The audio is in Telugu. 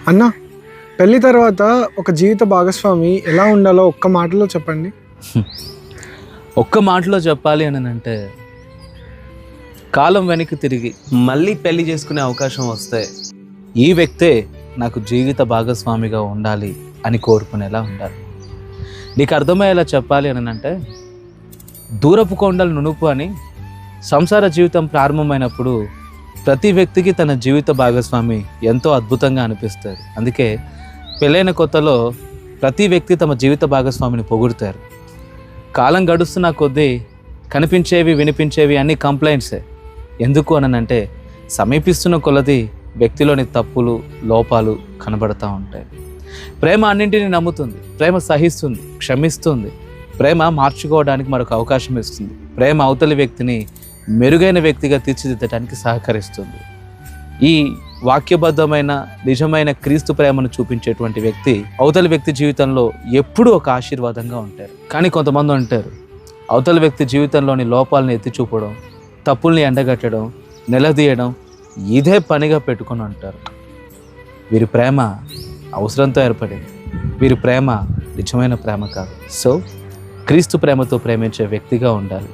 అన్న, పెళ్లి తర్వాత ఒక జీవిత భాగస్వామి ఎలా ఉండాలో ఒక్క మాటలో చెప్పండి. ఒక్క మాటలో చెప్పాలి అని అంటే, కాలం వెనక్కి తిరిగి మళ్ళీ పెళ్లి చేసుకునే అవకాశం వస్తే ఈ వ్యక్తే నాకు జీవిత భాగస్వామిగా ఉండాలి అని కోరుకునేలా ఉండాలి. నీకు అర్థమయ్యేలా చెప్పాలి అని అంటే, దూరపు కొండలు నునుపు అని సంసార జీవితం ప్రారంభమైనప్పుడు ప్రతి వ్యక్తికి తన జీవిత భాగస్వామి ఎంతో అద్భుతంగా అనిపిస్తారు. అందుకే పెళ్ళైన కొత్తలో ప్రతి వ్యక్తి తమ జీవిత భాగస్వామిని పొగుడుతారు. కాలం గడుస్తున్న కొద్దీ కనిపించేవి వినిపించేవి అన్ని కంప్లైంట్సే. ఎందుకు అనంటే, సమీపిస్తున్న కొలది వ్యక్తిలోని తప్పులు లోపాలు కనబడుతూ ఉంటాయి. ప్రేమ అన్నింటినీ నమ్ముతుంది, ప్రేమ సహిస్తుంది, క్షమిస్తుంది, ప్రేమ మార్చుకోవడానికి మరొక అవకాశం ఇస్తుంది, ప్రేమ అవతలి వ్యక్తిని మెరుగైన వ్యక్తిగా తీర్చిదిద్దడానికి సహకరిస్తుంది. ఈ వాక్యబద్ధమైన నిజమైన క్రీస్తు ప్రేమను చూపించేటువంటి వ్యక్తి అవతలి వ్యక్తి జీవితంలో ఎప్పుడూ ఒక ఆశీర్వాదంగా ఉంటారు. కానీ కొంతమంది ఉంటారు, అవతలి వ్యక్తి జీవితంలోని లోపాలను ఎత్తి చూపడం, తప్పుల్ని ఎండగట్టడం, నిలదీయడం ఇదే పనిగా పెట్టుకొని ఉంటారు. వీరి ప్రేమ అవసరంతో ఏర్పడింది, వీరి ప్రేమ నిజమైన ప్రేమ కాదు. సో క్రీస్తు ప్రేమతో ప్రేమించే వ్యక్తిగా ఉండాలి.